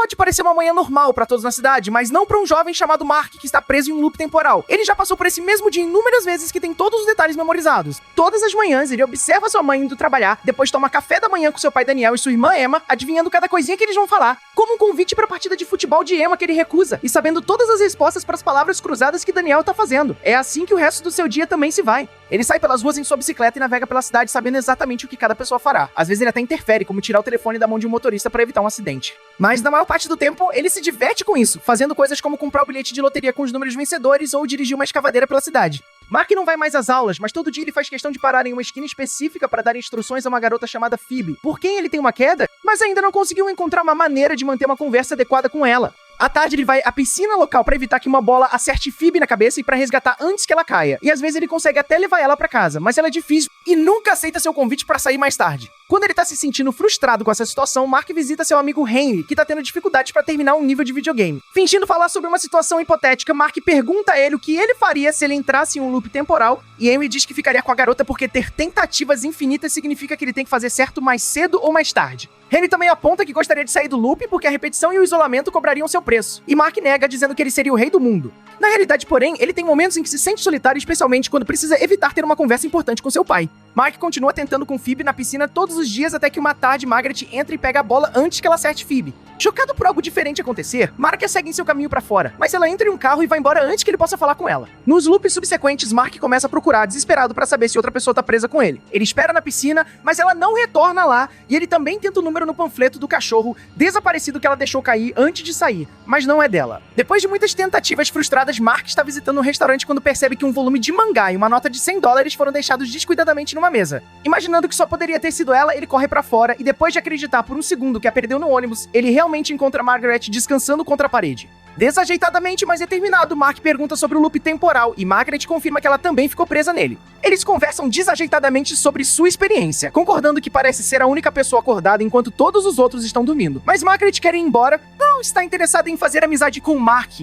Pode parecer uma manhã normal pra todos na cidade, mas não pra um jovem chamado Mark que está preso em um loop temporal. Ele já passou por esse mesmo dia inúmeras vezes que tem todos os detalhes memorizados. Todas as manhãs ele observa sua mãe indo trabalhar, depois toma café da manhã com seu pai Daniel e sua irmã Emma, adivinhando cada coisinha que eles vão falar, como um convite pra partida de futebol de Emma que ele recusa, e sabendo todas as respostas para as palavras cruzadas que Daniel tá fazendo. É assim que o resto do seu dia também se vai. Ele sai pelas ruas em sua bicicleta e navega pela cidade sabendo exatamente o que cada pessoa fará. Às vezes ele até interfere, como tirar o telefone da mão de um motorista para evitar um acidente. Mas na maior parte do tempo, ele se diverte com isso, fazendo coisas como comprar o bilhete de loteria com os números vencedores ou dirigir uma escavadeira pela cidade. Mark não vai mais às aulas, mas todo dia ele faz questão de parar em uma esquina específica para dar instruções a uma garota chamada Phoebe, por quem ele tem uma queda, mas ainda não conseguiu encontrar uma maneira de manter uma conversa adequada com ela. À tarde ele vai à piscina local pra evitar que uma bola acerte Phoebe na cabeça e pra resgatar antes que ela caia. E às vezes ele consegue até levar ela pra casa, mas ela é difícil e nunca aceita seu convite pra sair mais tarde. Quando ele tá se sentindo frustrado com essa situação, Mark visita seu amigo Henry, que tá tendo dificuldades pra terminar um nível de videogame. Fingindo falar sobre uma situação hipotética, Mark pergunta a ele o que ele faria se ele entrasse em um loop temporal, e Henry diz que ficaria com a garota porque ter tentativas infinitas significa que ele tem que fazer certo mais cedo ou mais tarde. Henry também aponta que gostaria de sair do loop porque a repetição e o isolamento cobrariam seu preço. E Mark nega, dizendo que ele seria o rei do mundo. Na realidade, porém, ele tem momentos em que se sente solitário, especialmente quando precisa evitar ter uma conversa importante com seu pai. Mark continua tentando com Phoebe na piscina todos os dias até que uma tarde Margaret entra e pega a bola antes que ela acerte Phoebe. Chocado por algo diferente acontecer, Mark a segue em seu caminho pra fora, mas ela entra em um carro e vai embora antes que ele possa falar com ela. Nos loops subsequentes, Mark começa a procurar, desesperado pra saber se outra pessoa tá presa com ele. Ele espera na piscina, mas ela não retorna lá, e ele também tenta o número no panfleto do cachorro desaparecido que ela deixou cair antes de sair, mas não é dela. Depois de muitas tentativas frustradas, Mark está visitando um restaurante quando percebe que um volume de mangá e uma nota de $100 foram deixados descuidadamente numa mesa. Imaginando que só poderia ter sido ela, ele corre pra fora e depois de acreditar por um segundo que a perdeu no ônibus, ele realmente encontra Margaret descansando contra a parede. Desajeitadamente, mas determinado, Mark pergunta sobre o loop temporal e Margaret confirma que ela também ficou presa nele. Eles conversam desajeitadamente sobre sua experiência, concordando que parece ser a única pessoa acordada enquanto todos os outros estão dormindo. Mas Margaret quer ir embora, não está interessada em fazer amizade com Mark.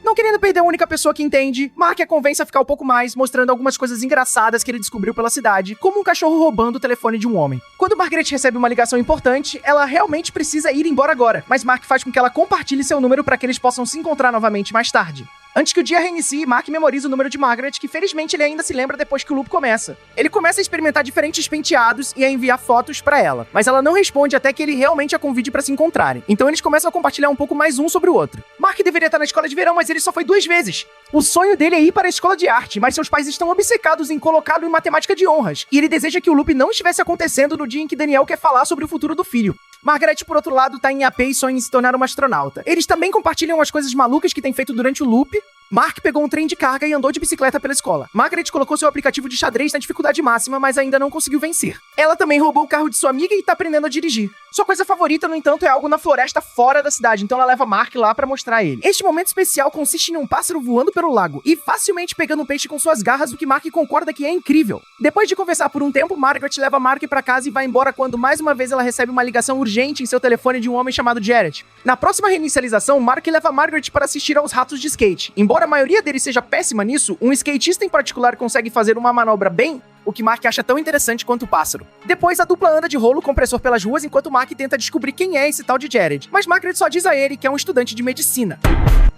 Não querendo perder a única pessoa que entende, Mark a convence a ficar um pouco mais, mostrando algumas coisas engraçadas que ele descobriu pela cidade, como um cachorro roubando o telefone de um homem. Quando Margaret recebe uma ligação importante, ela realmente precisa ir embora agora, mas Mark faz com que ela compartilhe seu número para que eles possam se encontrar novamente mais tarde. Antes que o dia reinicie, Mark memoriza o número de Margaret, que felizmente ele ainda se lembra depois que o loop começa. Ele começa a experimentar diferentes penteados e a enviar fotos pra ela, mas ela não responde até que ele realmente a convide pra se encontrarem. Então eles começam a compartilhar um pouco mais um sobre o outro. Mark deveria estar na escola de verão, mas ele só foi 2 vezes. O sonho dele é ir para a escola de arte, mas seus pais estão obcecados em colocá-lo em matemática de honras, e ele deseja que o loop não estivesse acontecendo no dia em que Daniel quer falar sobre o futuro do filho. Margaret, por outro lado, tá em AP e sonha em se tornar uma astronauta. Eles também compartilham as coisas malucas que tem feito durante o loop. Mark pegou um trem de carga e andou de bicicleta pela escola. Margaret colocou seu aplicativo de xadrez na dificuldade máxima, mas ainda não conseguiu vencer. Ela também roubou o carro de sua amiga e tá aprendendo a dirigir. Sua coisa favorita, no entanto, é algo na floresta fora da cidade, então ela leva Mark lá pra mostrar a ele. Este momento especial consiste em um pássaro voando pelo lago e facilmente pegando um peixe com suas garras, o que Mark concorda que é incrível. Depois de conversar por um tempo, Margaret leva Mark pra casa e vai embora quando mais uma vez ela recebe uma ligação urgente em seu telefone de um homem chamado Jared. Na próxima reinicialização, Mark leva Margaret para assistir aos ratos de skate. Embora a maioria deles seja péssima nisso, um skatista em particular consegue fazer uma manobra bem, o que Mark acha tão interessante quanto o pássaro. Depois, a dupla anda de rolo compressor pelas ruas enquanto Mark tenta descobrir quem é esse tal de Jared, mas Margaret só diz a ele que é um estudante de medicina.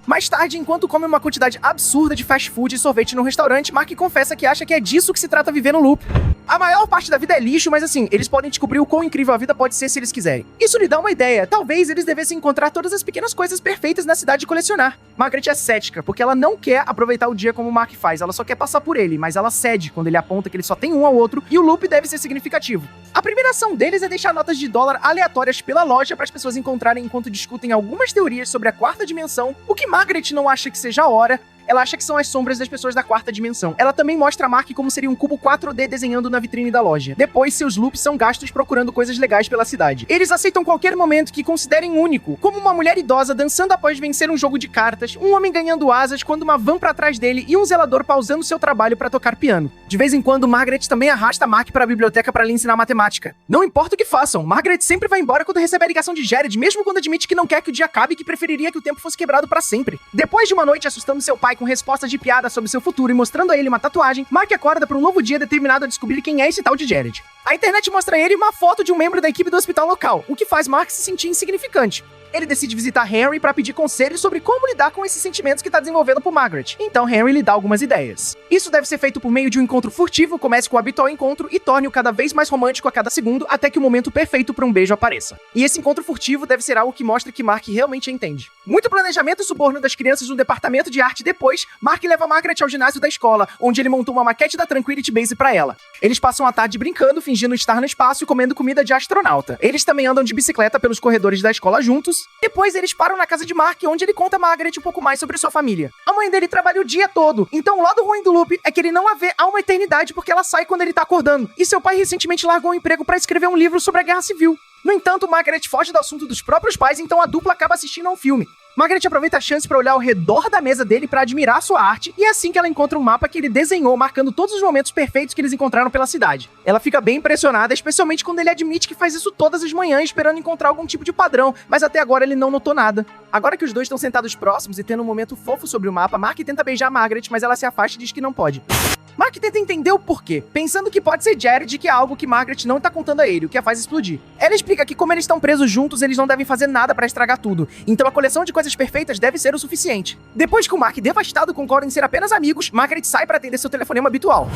Mais tarde, enquanto come uma quantidade absurda de fast food e sorvete no restaurante, Mark confessa que acha que é disso que se trata viver no loop. A maior parte da vida é lixo, mas assim, eles podem descobrir o quão incrível a vida pode ser se eles quiserem. Isso lhe dá uma ideia, talvez eles devessem encontrar todas as pequenas coisas perfeitas na cidade e colecionar. Margaret é cética, porque ela não quer aproveitar o dia como o Mark faz, ela só quer passar por ele, mas ela cede quando ele aponta que ele só tem um ao outro e o loop deve ser significativo. A primeira ação deles é deixar notas de dólar aleatórias pela loja para as pessoas encontrarem enquanto discutem algumas teorias sobre a quarta dimensão, o que Margaret não acha que seja a hora. Ela acha que são as sombras das pessoas da quarta dimensão. Ela também mostra a Mark como seria um cubo 4D desenhando na vitrine da loja. Depois, seus loops são gastos procurando coisas legais pela cidade. Eles aceitam qualquer momento que considerem único, como uma mulher idosa dançando após vencer um jogo de cartas, um homem ganhando asas quando uma van pra trás dele e um zelador pausando seu trabalho pra tocar piano. De vez em quando, Margaret também arrasta Mark pra biblioteca pra lhe ensinar matemática. Não importa o que façam, Margaret sempre vai embora quando recebe a ligação de Jared, mesmo quando admite que não quer que o dia acabe e que preferiria que o tempo fosse quebrado pra sempre. Depois de uma noite assustando seu pai com respostas de piada sobre seu futuro e mostrando a ele uma tatuagem, Mark acorda para um novo dia determinado a descobrir quem é esse tal de Jared. A internet mostra a ele uma foto de um membro da equipe do hospital local, o que faz Mark se sentir insignificante. Ele decide visitar Henry pra pedir conselhos sobre como lidar com esses sentimentos que tá desenvolvendo por Margaret. Então Henry lhe dá algumas ideias. Isso deve ser feito por meio de um encontro furtivo, comece com o habitual encontro e torne-o cada vez mais romântico a cada segundo, até que o momento perfeito pra um beijo apareça. E esse encontro furtivo deve ser algo que mostra que Mark realmente entende. Muito planejamento e suborno das crianças no departamento de arte depois, Mark leva Margaret ao ginásio da escola, onde ele montou uma maquete da Tranquility Base pra ela. Eles passam a tarde brincando, fingindo estar no espaço e comendo comida de astronauta. Eles também andam de bicicleta pelos corredores da escola juntos. Depois eles param na casa de Mark, onde ele conta a Margaret um pouco mais sobre sua família. A mãe dele trabalha o dia todo, então o lado ruim do loop é que ele não a vê há uma eternidade porque ela sai quando ele tá acordando. E seu pai recentemente largou um emprego pra escrever um livro sobre a Guerra Civil. No entanto, Margaret foge do assunto dos próprios pais, então a dupla acaba assistindo a um filme. Margaret aproveita a chance para olhar ao redor da mesa dele para admirar sua arte, e é assim que ela encontra um mapa que ele desenhou, marcando todos os momentos perfeitos que eles encontraram pela cidade. Ela fica bem impressionada, especialmente quando ele admite que faz isso todas as manhãs, esperando encontrar algum tipo de padrão, mas até agora ele não notou nada. Agora que os dois estão sentados próximos e tendo um momento fofo sobre o mapa, Mark tenta beijar Margaret, mas ela se afasta e diz que não pode. Mark tenta entender o porquê, pensando que pode ser Jared, que é algo que Margaret não tá contando a ele, o que a faz explodir. Ela explica que como eles estão presos juntos, eles não devem fazer nada pra estragar tudo, então a coleção de coisas perfeitas deve ser o suficiente. Depois que o Mark devastado concorda em ser apenas amigos, Margaret sai pra atender seu telefonema habitual.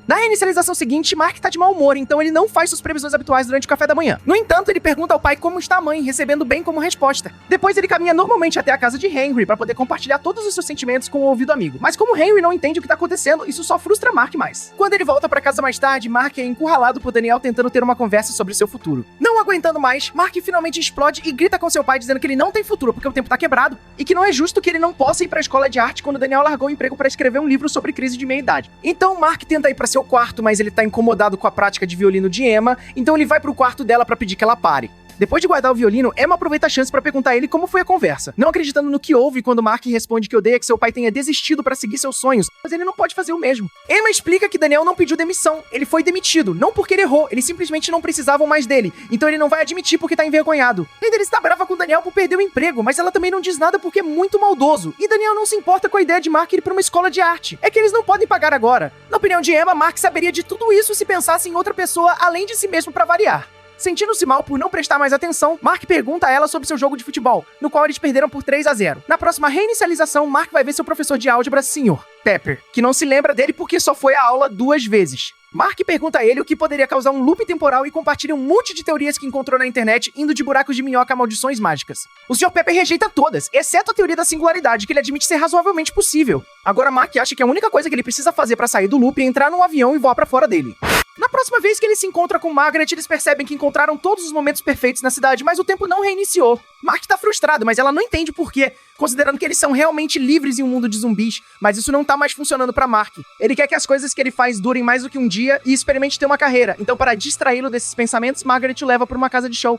Na reinicialização seguinte, Mark tá de mau humor, então ele não faz suas previsões habituais durante o café da manhã. No entanto, ele pergunta ao pai como está a mãe, recebendo bem como resposta. Depois ele caminha normalmente até a casa de Henry para poder compartilhar todos os seus sentimentos com o ouvido amigo. Mas como Henry não entende o que tá acontecendo, isso só frustra Mark mais. Quando ele volta para casa mais tarde, Mark é encurralado por Daniel tentando ter uma conversa sobre seu futuro. Não aguentando mais, Mark finalmente explode e grita com seu pai dizendo que ele não tem futuro porque o tempo tá quebrado e que não é justo que ele não possa ir para a escola de arte quando Daniel largou o emprego para escrever um livro sobre crise de meia-idade. Então Mark tenta ir para seu quarto, mas ele tá incomodado com a prática de violino de Emma, então ele vai pro quarto dela pra pedir que ela pare. Depois de guardar o violino, Emma aproveita a chance pra perguntar a ele como foi a conversa. Não acreditando no que houve quando Mark responde que odeia que seu pai tenha desistido pra seguir seus sonhos, mas ele não pode fazer o mesmo. Emma explica que Daniel não pediu demissão, ele foi demitido, não porque ele errou, eles simplesmente não precisavam mais dele, então ele não vai admitir porque tá envergonhado. A mãe dele está brava com Daniel por perder o emprego, mas ela também não diz nada porque é muito maldoso, e Daniel não se importa com a ideia de Mark ir pra uma escola de arte. É que eles não podem pagar agora. Na opinião de Emma, Mark saberia de tudo isso se pensasse em outra pessoa além de si mesmo pra variar. Sentindo-se mal por não prestar mais atenção, Mark pergunta a ela sobre seu jogo de futebol, no qual eles perderam por 3-0. Na próxima reinicialização, Mark vai ver seu professor de álgebra, Sr. Pepper, que não se lembra dele porque só foi à aula 2 vezes. Mark pergunta a ele o que poderia causar um loop temporal e compartilha um monte de teorias que encontrou na internet, indo de buracos de minhoca a maldições mágicas. O Sr. Pepper rejeita todas, exceto a teoria da singularidade, que ele admite ser razoavelmente possível. Agora Mark acha que a única coisa que ele precisa fazer pra sair do loop é entrar num avião e voar pra fora dele. Na próxima vez que ele se encontra com Margaret, eles percebem que encontraram todos os momentos perfeitos na cidade, mas o tempo não reiniciou. Mark tá frustrado, mas ela não entende por quê, considerando que eles são realmente livres em um mundo de zumbis, mas isso não tá mais funcionando pra Mark. Ele quer que as coisas que ele faz durem mais do que um dia e experimente ter uma carreira, então para distraí-lo desses pensamentos, Margaret o leva pra uma casa de show.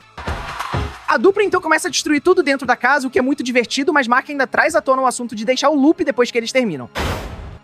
A dupla então começa a destruir tudo dentro da casa, o que é muito divertido, mas Mark ainda traz à tona o assunto de deixar o loop depois que eles terminam.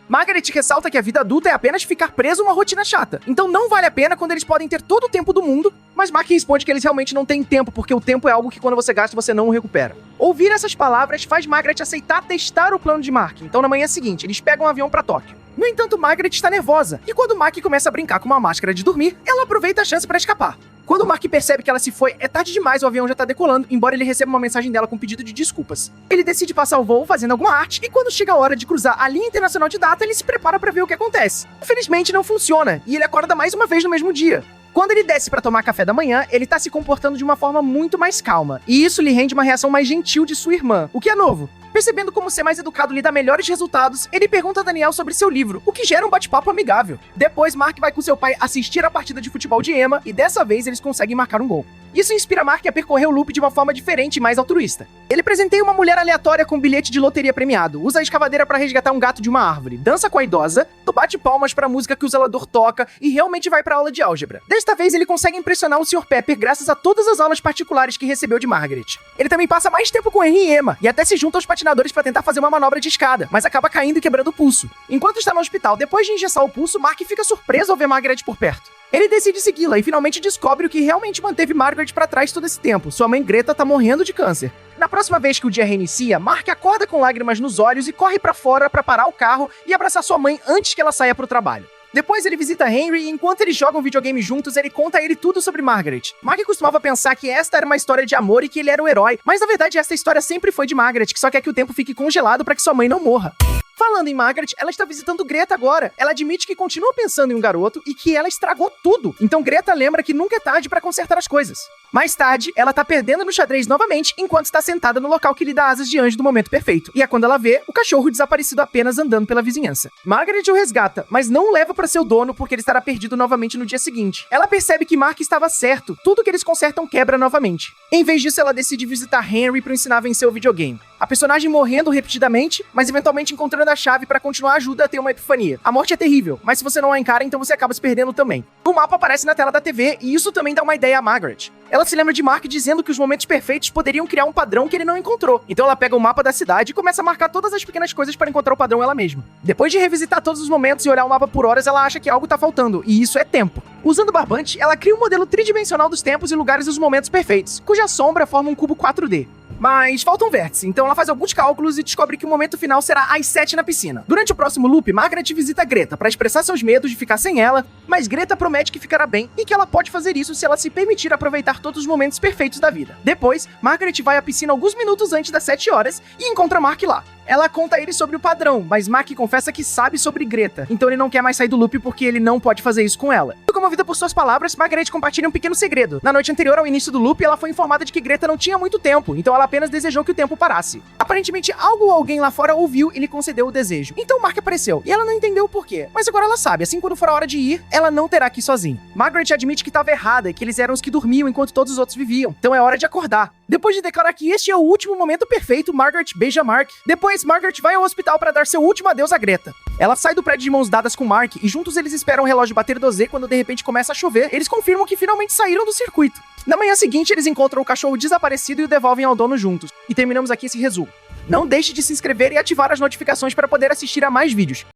Margaret ressalta que a vida adulta é apenas ficar preso a uma rotina chata, então não vale a pena quando eles podem ter todo o tempo do mundo, mas Mark responde que eles realmente não têm tempo, porque o tempo é algo que quando você gasta você não o recupera. Ouvir essas palavras faz Margaret aceitar testar o plano de Mark, então na manhã seguinte eles pegam um avião pra Tóquio. No entanto, Margaret está nervosa, e quando Mark começa a brincar com uma máscara de dormir, ela aproveita a chance pra escapar. Quando Mark percebe que ela se foi, é tarde demais, o avião já tá decolando, embora ele receba uma mensagem dela com pedido de desculpas. Ele decide passar o voo fazendo alguma arte, e quando chega a hora de cruzar a linha internacional de data, ele se prepara pra ver o que acontece. Infelizmente não funciona, e ele acorda mais uma vez no mesmo dia. Quando ele desce pra tomar café da manhã, ele tá se comportando de uma forma muito mais calma, e isso lhe rende uma reação mais gentil de sua irmã, o que é novo. Percebendo como ser mais educado lhe dá melhores resultados, ele pergunta a Daniel sobre seu livro, o que gera um bate-papo amigável. Depois, Mark vai com seu pai assistir a partida de futebol de Emma, e dessa vez eles conseguem marcar um gol. Isso inspira Mark a percorrer o loop de uma forma diferente e mais altruísta. Ele presenteia uma mulher aleatória com um bilhete de loteria premiado, usa a escavadeira para resgatar um gato de uma árvore, dança com a idosa, bate palmas para a música que o zelador toca e realmente vai para aula de álgebra. Desta vez ele consegue impressionar o Sr. Pepper graças a todas as aulas particulares que recebeu de Margaret. Ele também passa mais tempo com Henry e Emma, e até se junta aos patinadores para tentar fazer uma manobra de escada, mas acaba caindo e quebrando o pulso. Enquanto está no hospital, depois de engessar o pulso, Mark fica surpreso ao ver Margaret por perto. Ele decide segui-la e finalmente descobre o que realmente manteve Margaret pra trás todo esse tempo. Sua mãe Greta tá morrendo de câncer. Na próxima vez que o dia reinicia, Mark acorda com lágrimas nos olhos e corre pra fora pra parar o carro e abraçar sua mãe antes que ela saia pro trabalho. Depois ele visita Henry e enquanto eles jogam videogame juntos, ele conta a ele tudo sobre Margaret. Mark costumava pensar que esta era uma história de amor e que ele era o herói, mas na verdade essa história sempre foi de Margaret, que só quer que o tempo fique congelado para que sua mãe não morra. Falando em Margaret, ela está visitando Greta agora. Ela admite que continua pensando em um garoto e que ela estragou tudo. Então Greta lembra que nunca é tarde para consertar as coisas. Mais tarde, ela tá perdendo no xadrez novamente enquanto está sentada no local que lhe dá asas de anjo do momento perfeito. E é quando ela vê o cachorro desaparecido apenas andando pela vizinhança. Margaret o resgata, mas não o leva para seu dono porque ele estará perdido novamente no dia seguinte. Ela percebe que Mark estava certo. Tudo que eles consertam quebra novamente. Em vez disso, ela decide visitar Henry para ensinar a vencer o videogame. A personagem morrendo repetidamente, mas eventualmente encontrando a chave para continuar ajuda a ter uma epifania. A morte é terrível, mas se você não a encara, então você acaba se perdendo também. O mapa aparece na tela da TV e isso também dá uma ideia a Margaret. Ela se lembra de Mark dizendo que os momentos perfeitos poderiam criar um padrão que ele não encontrou. Então ela pega o mapa da cidade e começa a marcar todas as pequenas coisas para encontrar o padrão ela mesma. Depois de revisitar todos os momentos e olhar o mapa por horas, ela acha que algo tá faltando, e isso é tempo. Usando o barbante, ela cria um modelo tridimensional dos tempos e lugares dos momentos perfeitos, cuja sombra forma um cubo 4D. Mas falta um vértice, então ela faz alguns cálculos e descobre que o momento final será às 7 na piscina. Durante o próximo loop, Margaret visita Greta para expressar seus medos de ficar sem ela, mas Greta promete que ficará bem e que ela pode fazer isso se ela se permitir aproveitar todos os momentos perfeitos da vida. Depois, Margaret vai à piscina alguns minutos antes das 7 horas e encontra Mark lá. Ela conta a ele sobre o padrão, mas Mark confessa que sabe sobre Greta, então ele não quer mais sair do loop porque ele não pode fazer isso com ela. Comovida por suas palavras, Margaret compartilha um pequeno segredo. Na noite anterior ao início do loop, ela foi informada de que Greta não tinha muito tempo, então ela apenas desejou que o tempo parasse. Aparentemente, algo ou alguém lá fora ouviu e lhe concedeu o desejo. Então Mark apareceu, e ela não entendeu o porquê. Mas agora ela sabe, assim quando for a hora de ir, ela não terá que ir sozinha. Margaret admite que estava errada e que eles eram os que dormiam enquanto todos os outros viviam, então é hora de acordar. Depois de declarar que este é o último momento perfeito, Margaret beija Mark. Depois, Margaret vai ao hospital para dar seu último adeus a Greta. Ela sai do prédio de mãos dadas com Mark e juntos eles esperam o relógio bater 12 quando de repente começa a chover. Eles confirmam que finalmente saíram do circuito. Na manhã seguinte, eles encontram o cachorro desaparecido e o devolvem ao dono juntos. E terminamos aqui esse resumo. Não deixe de se inscrever e ativar as notificações para poder assistir a mais vídeos.